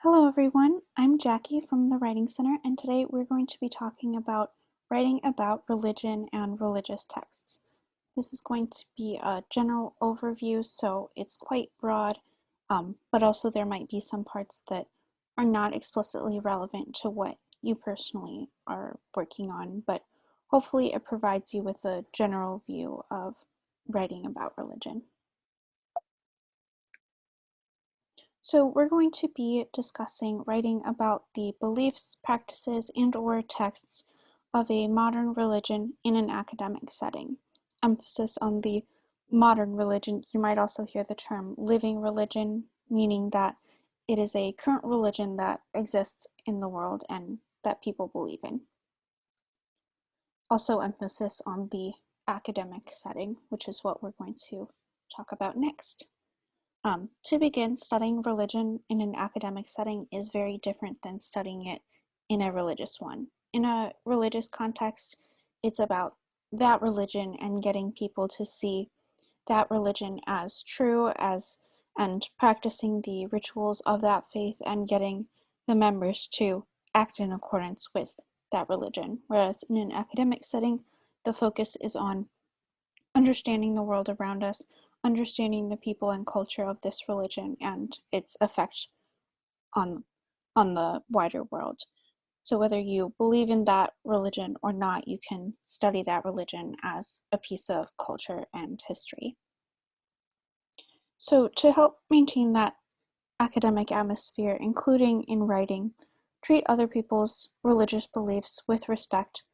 Hello everyone, I'm Jackie from the Writing Center, and today we're going to be talking about writing about religion and religious texts. This is going to be a general overview, so it's quite broad, but also there might be some parts that are not explicitly relevant to what you personally are working on, but hopefully it provides you with a general view of writing about religion. So we're going to be discussing writing about the beliefs, practices, and/or texts of a modern religion in an academic setting. Emphasis on the modern religion. You might also hear the term living religion, meaning that it is a current religion that exists in the world and that people believe in. Also emphasis on the academic setting, which is what we're going to talk about next. To begin, studying religion in an academic setting is very different than studying it in a religious one. In a religious context, it's about that religion and getting people to see that religion as true and practicing the rituals of that faith and getting the members to act in accordance with that religion. Whereas in an academic setting, the focus is on understanding the world around us, understanding the people and culture of this religion and its effect on the wider world. So whether you believe in that religion or not, you can study that religion as a piece of culture and history. So to help maintain that academic atmosphere, including in writing, treat other people's religious beliefs with respect.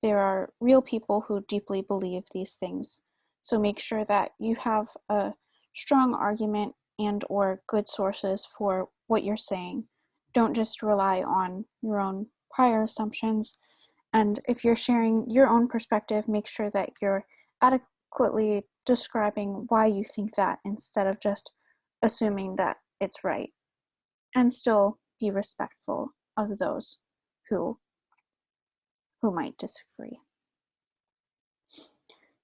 There are real people who deeply believe these things, so make sure that you have a strong argument and/or good sources for what you're saying. Don't just rely on your own prior assumptions, and if you're sharing your own perspective, make sure that you're adequately describing why you think that instead of just assuming that it's right, and still be respectful of those who might disagree.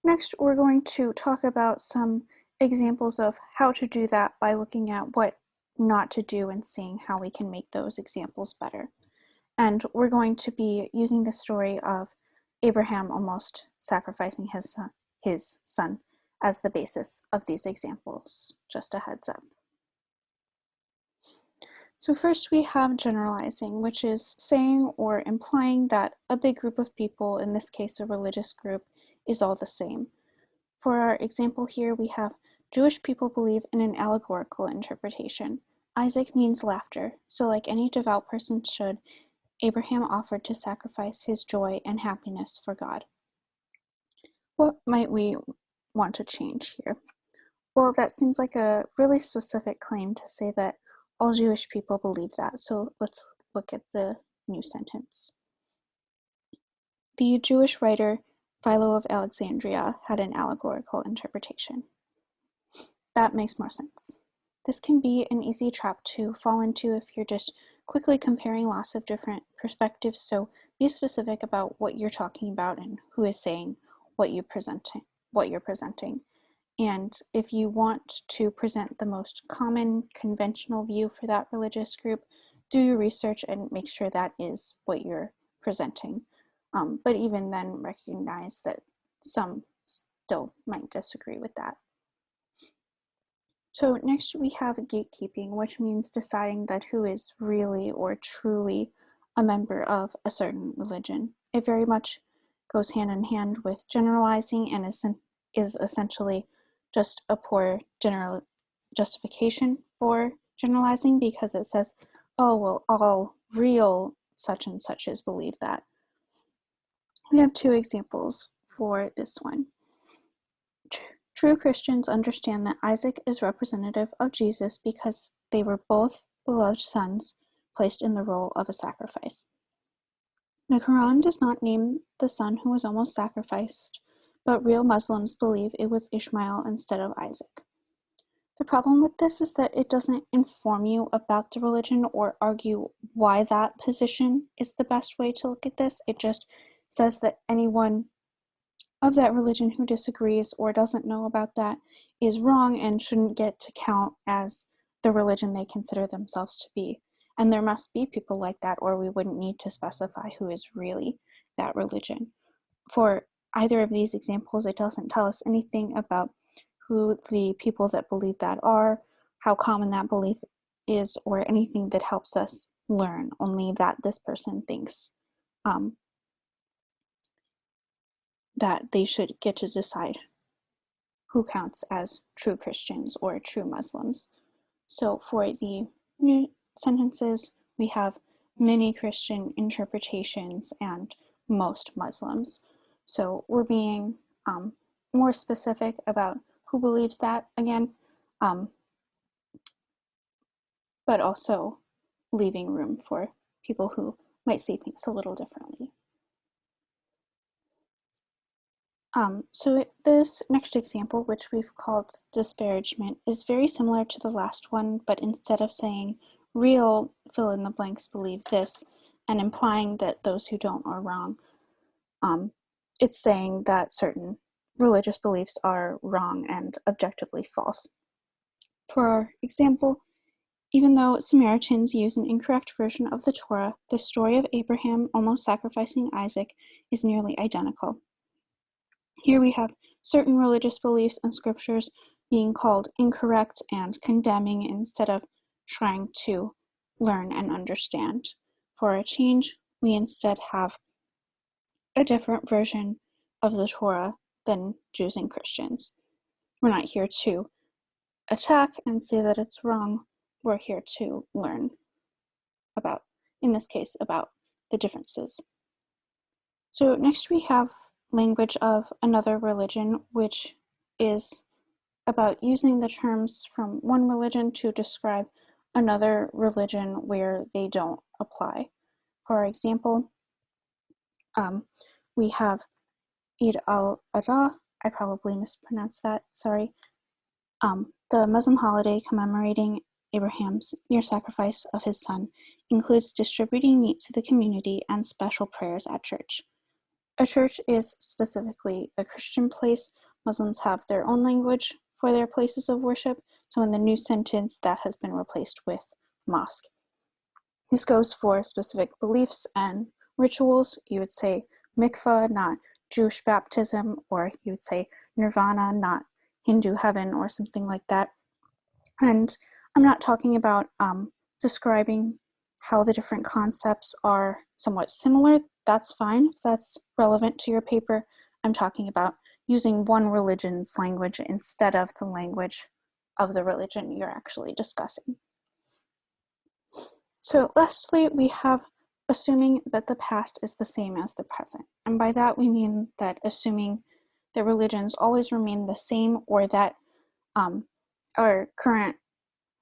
Next, we're going to talk about some examples of how to do that by looking at what not to do and seeing how we can make those examples better. And we're going to be using the story of Abraham almost sacrificing his son as the basis of these examples. Just a heads up. So first we have generalizing, which is saying or implying that a big group of people, in this case a religious group, is all the same. For our example here, we have Jewish people believe in an allegorical interpretation. Isaac means laughter, so like any devout person should, Abraham offered to sacrifice his joy and happiness for God. What might we want to change here? Well, that seems like a really specific claim to say that all Jewish people believe that, so let's look at the new sentence. The Jewish writer Philo of Alexandria had an allegorical interpretation. That makes more sense. This can be an easy trap to fall into if you're just quickly comparing lots of different perspectives, so be specific about what you're talking about and who is saying what you're presenting. And if you want to present the most common conventional view for that religious group, do your research and make sure that is what you're presenting. But even then, recognize that some still might disagree with that. So next we have gatekeeping, which means deciding that who is really or truly a member of a certain religion. It very much goes hand in hand with generalizing and is essentially just a poor general justification for generalizing, because it says, oh, well, all real such and suches believe that. We have two examples for this one. True Christians understand that Isaac is representative of Jesus because they were both beloved sons placed in the role of a sacrifice. The Quran does not name the son who was almost sacrificed, but real Muslims believe it was Ishmael instead of Isaac. The problem with this is that it doesn't inform you about the religion or argue why that position is the best way to look at this. It just says that anyone of that religion who disagrees or doesn't know about that is wrong and shouldn't get to count as the religion they consider themselves to be. And there must be people like that, or we wouldn't need to specify who is really that religion. For either of these examples, it doesn't tell us anything about who the people that believe that are, how common that belief is, or anything that helps us learn, only that this person thinks that they should get to decide who counts as true Christians or true Muslims. So for the new sentences, we have many Christian interpretations and most Muslims. So we're being more specific about who believes that again, but also leaving room for people who might see things a little differently. So this next example, which we've called disparagement, is very similar to the last one, but instead of saying real fill in the blanks believe this and implying that those who don't are wrong, it's saying that certain religious beliefs are wrong and objectively false. For our example, even though Samaritans use an incorrect version of the Torah, the story of Abraham almost sacrificing Isaac is nearly identical. Here we have certain religious beliefs and scriptures being called incorrect and condemning instead of trying to learn and understand. For a change, we instead have a different version of the Torah than Jews and Christians. We're not here to attack and say that it's wrong. We're here to learn about, in this case, about the differences. So next we have language of another religion, which is about using the terms from one religion to describe another religion where they don't apply. For example, we have Eid al-Adha, I probably mispronounced that, sorry. The Muslim holiday commemorating Abraham's near sacrifice of his son includes distributing meat to the community and special prayers at church. A church is specifically a Christian place. Muslims have their own language for their places of worship, so in the new sentence that has been replaced with mosque. This goes for specific beliefs and rituals. You would say mikvah, not Jewish baptism, or you would say nirvana, not Hindu heaven, or something like that. And I'm not talking about describing how the different concepts are somewhat similar. That's fine if that's relevant to your paper. I'm talking about using one religion's language instead of the language of the religion you're actually discussing. So lastly, we have assuming that the past is the same as the present. And by that we mean that assuming that religions always remain the same, or that our current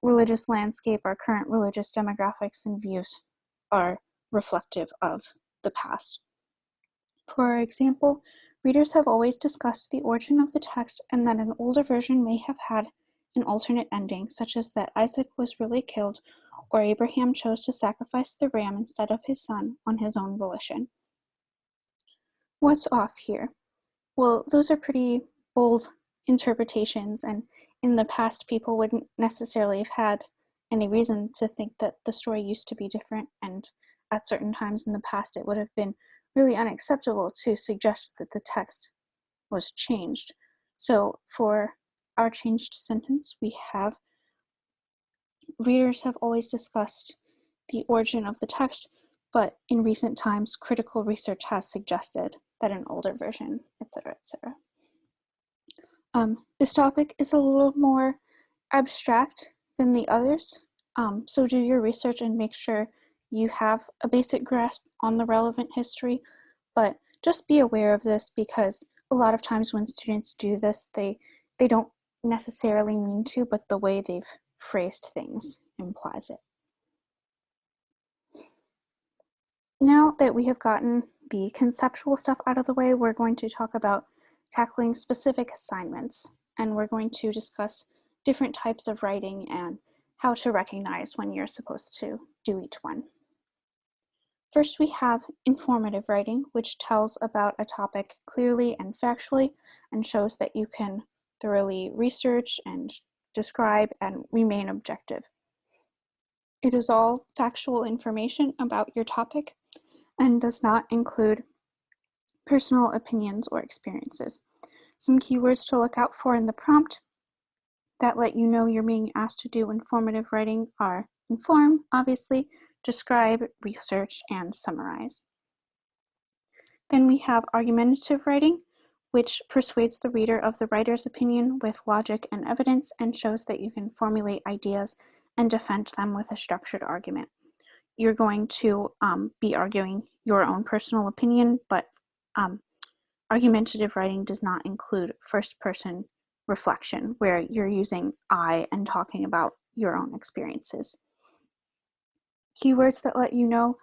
religious landscape, our current religious demographics and views are reflective of the past. For example, readers have always discussed the origin of the text and that an older version may have had an alternate ending, such as that Isaac was really killed, or Abraham chose to sacrifice the ram instead of his son on his own volition. What's off here? Well, those are pretty bold interpretations, and in the past, people wouldn't necessarily have had any reason to think that the story used to be different, and at certain times in the past, it would have been really unacceptable to suggest that the text was changed. So for our changed sentence, we have readers have always discussed the origin of the text, but in recent times, critical research has suggested that an older version, etc., etc. This topic is a little more abstract than the others, so do your research and make sure you have a basic grasp on the relevant history, but just be aware of this because a lot of times when students do this, they don't necessarily mean to, but the way they've phrased things implies it. Now that we have gotten the conceptual stuff out of the way, we're going to talk about tackling specific assignments, and we're going to discuss different types of writing and how to recognize when you're supposed to do each one. First, we have informative writing, which tells about a topic clearly and factually and shows that you can thoroughly research and describe and remain objective. It is all factual information about your topic and does not include personal opinions or experiences. Some keywords to look out for in the prompt that let you know you're being asked to do informative writing are inform, obviously, describe, research, and summarize. Then we have argumentative writing, which persuades the reader of the writer's opinion with logic and evidence and shows that you can formulate ideas and defend them with a structured argument. You're going to be arguing your own personal opinion, but argumentative writing does not include first-person reflection, where you're using I and talking about your own experiences. Keywords that let you know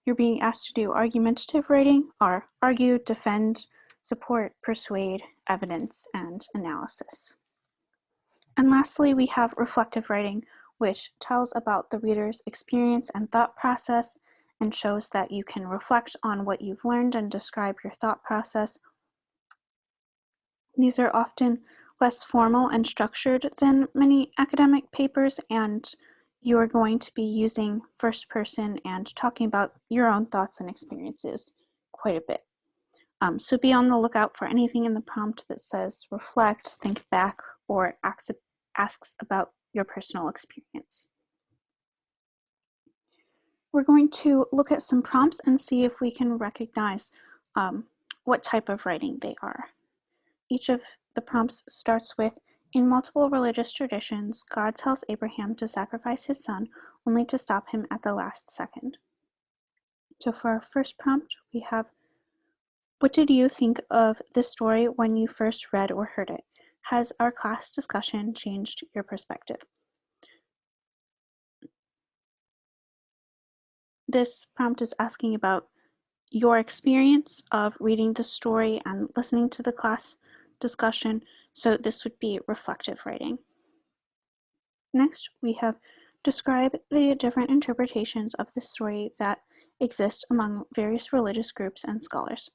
you're being asked to do argumentative writing are argue, defend, support, persuade, evidence, and analysis. And lastly, we have reflective writing, which tells about the reader's experience and thought process and shows that you can reflect on what you've learned and describe your thought process. These are often less formal and structured than many academic papers, and you are going to be using first person and talking about your own thoughts and experiences quite a bit. So be on the lookout for anything in the prompt that says reflect, think back, or asks about your personal experience. We're going to look at some prompts and see if we can recognize what type of writing they are. Each of the prompts starts with, in multiple religious traditions, God tells Abraham to sacrifice his son only to stop him at the last second. So for our first prompt, we have, what did you think of this story when you first read or heard it? Has our class discussion changed your perspective? This prompt is asking about your experience of reading the story and listening to the class discussion, so this would be reflective writing. Next, we have describe the different interpretations of the story that exist among various religious groups and scholars.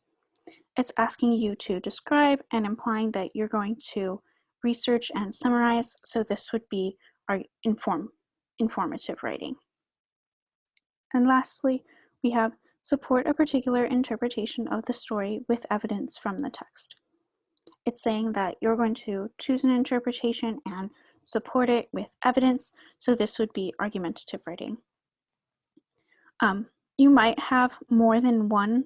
It's asking you to describe and implying that you're going to research and summarize, so this would be our informative writing. And lastly, we have support a particular interpretation of the story with evidence from the text. It's saying that you're going to choose an interpretation and support it with evidence, so this would be argumentative writing. You might have more than one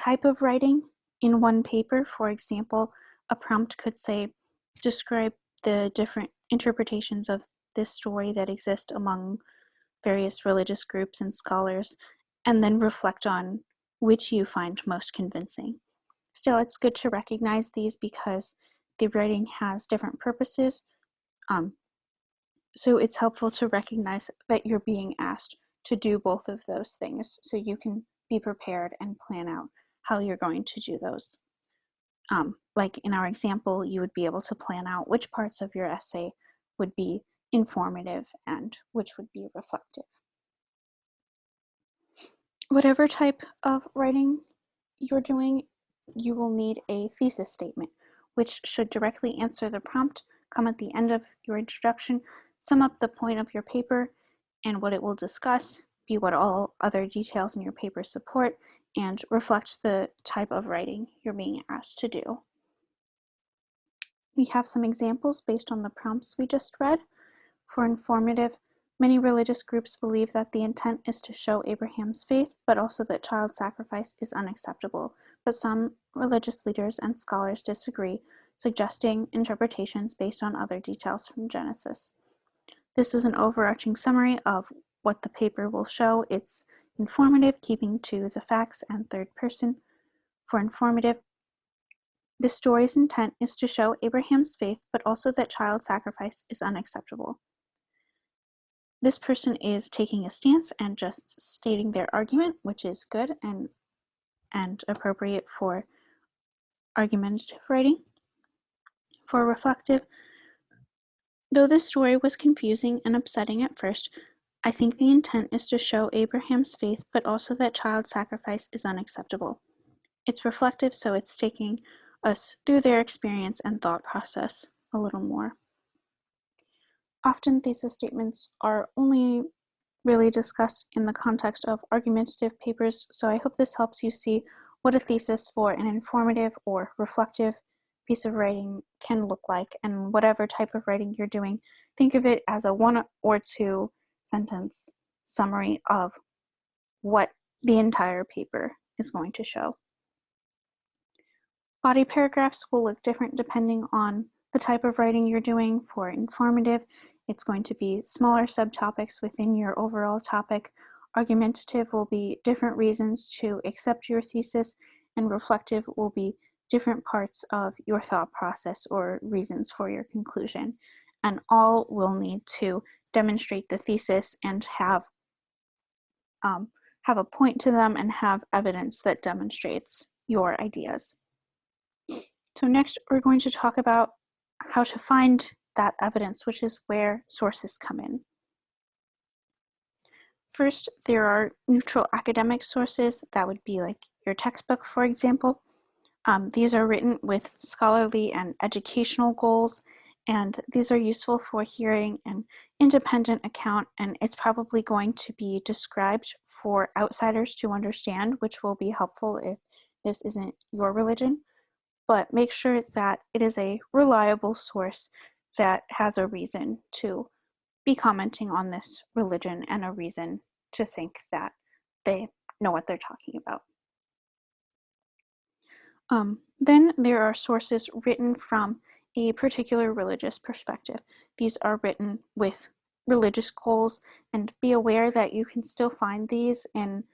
type of writing in one paper. For example, a prompt could say, describe the different interpretations of this story that exist among various religious groups and scholars, and then reflect on which you find most convincing. Still, it's good to recognize these because the writing has different purposes, so it's helpful to recognize that you're being asked to do both of those things so you can be prepared and plan out how you're going to do those. Like in our example, you would be able to plan out which parts of your essay would be informative and which would be reflective. Whatever type of writing you're doing, you will need a thesis statement, which should directly answer the prompt, come at the end of your introduction, sum up the point of your paper and what it will discuss, be what all other details in your paper support, and reflect the type of writing you're being asked to do. We have some examples based on the prompts we just read. For informative, many religious groups believe that the intent is to show Abraham's faith, but also that child sacrifice is unacceptable. But some religious leaders and scholars disagree, suggesting interpretations based on other details from Genesis. This is an overarching summary of what the paper will show. It's informative, keeping to the facts and third person. For informative, the story's intent is to show Abraham's faith, but also that child sacrifice is unacceptable. This person is taking a stance and just stating their argument, which is good and appropriate for argumentative writing. For reflective, though this story was confusing and upsetting at first, I think the intent is to show Abraham's faith, but also that child sacrifice is unacceptable. It's reflective, so it's taking us through their experience and thought process a little more. Often thesis statements are only really discussed in the context of argumentative papers, so I hope this helps you see what a thesis for an informative or reflective piece of writing can look like, and whatever type of writing you're doing, think of it as a 1 or 2 sentence summary of what the entire paper is going to show. Body paragraphs will look different depending on the type of writing you're doing. For informative, it's going to be smaller subtopics within your overall topic. Argumentative will be different reasons to accept your thesis, and reflective will be different parts of your thought process or reasons for your conclusion. And all will need to demonstrate the thesis and have a point to them and have evidence that demonstrates your ideas. So next, we're going to talk about how to find that evidence, which is where sources come in. First, there are neutral academic sources. That would be like your textbook, for example. These are written with scholarly and educational goals, and these are useful for hearing an independent account, and it's probably going to be described for outsiders to understand, which will be helpful if this isn't your religion. But make sure that it is a reliable source that has a reason to be commenting on this religion and a reason to think that they know what they're talking about. Then there are sources written from a particular religious perspective. These are written with religious goals, and be aware that you can still find these in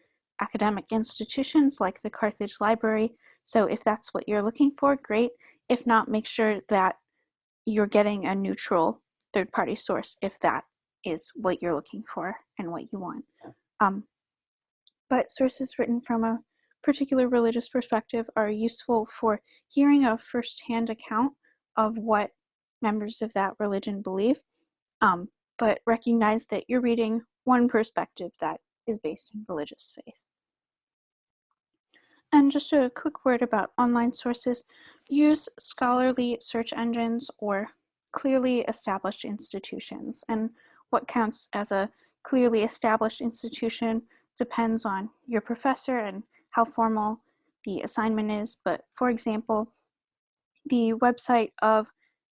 academic institutions like the Carthage Library. So if that's what you're looking for, great. If not, make sure that you're getting a neutral third-party source if that is what you're looking for and what you want. But sources written from a particular religious perspective are useful for hearing a first-hand account of what members of that religion believe, but recognize that you're reading one perspective that is based in religious faith. And just a quick word about online sources. Use scholarly search engines or clearly established institutions. And what counts as a clearly established institution depends on your professor and how formal the assignment is. But for example, the website of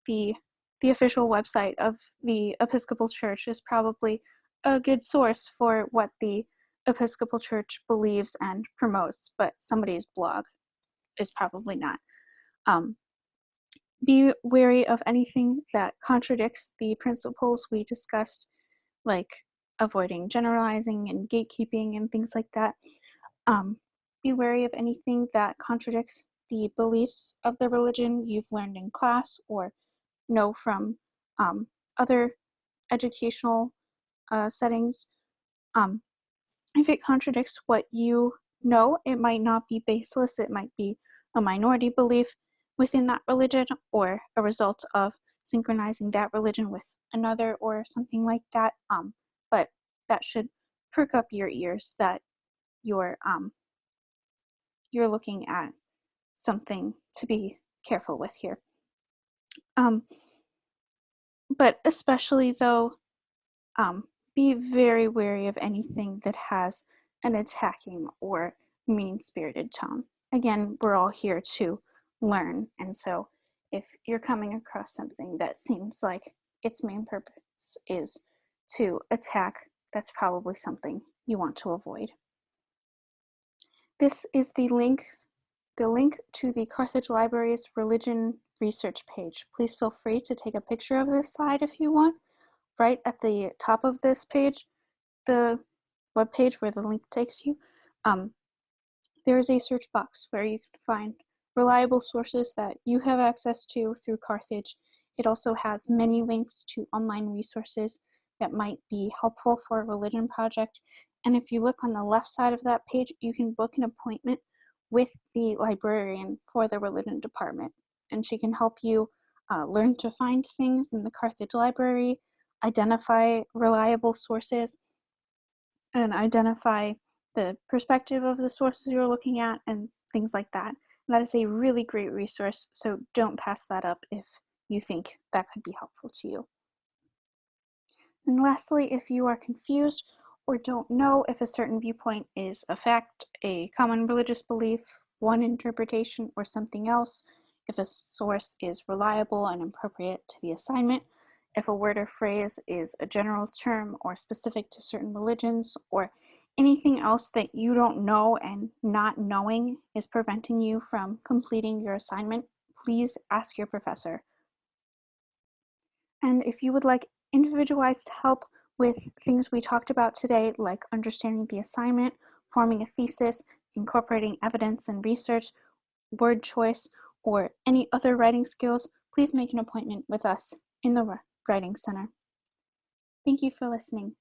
the official website of the Episcopal Church is probably a good source for what the Episcopal Church believes and promotes, but somebody's blog is probably not. Be wary of anything that contradicts the principles we discussed, like avoiding generalizing and gatekeeping and things like that. Be wary of anything that contradicts the beliefs of the religion you've learned in class or know from other educational settings. If it contradicts what you know, it might not be baseless. It might be a minority belief within that religion or a result of synchronizing that religion with another or something like that. But that should perk up your ears that you're looking at something to be careful with here. But especially though, be very wary of anything that has an attacking or mean-spirited tone. Again, we're all here to learn, and so if you're coming across something that seems like its main purpose is to attack, that's probably something you want to avoid. This is the link to the Carthage Library's religion research page. Please feel free to take a picture of this slide if you want. Right at the top of this page, the web page where the link takes you, there is a search box where you can find reliable sources that you have access to through Carthage. It also has many links to online resources that might be helpful for a religion project. And if you look on the left side of that page, you can book an appointment with the librarian for the religion department. And she can help you learn to find things in the Carthage Library, identify reliable sources, and identify the perspective of the sources you're looking at and things like that. And that is a really great resource, so don't pass that up if you think that could be helpful to you. And lastly, if you are confused or don't know if a certain viewpoint is a fact, a common religious belief, one interpretation, or something else, if a source is reliable and appropriate to the assignment, if a word or phrase is a general term or specific to certain religions, or anything else that you don't know and not knowing is preventing you from completing your assignment, please ask your professor. And if you would like individualized help with things we talked about today, like understanding the assignment, forming a thesis, incorporating evidence and research, word choice, or any other writing skills, please make an appointment with us in the Writing Center. Thank you for listening.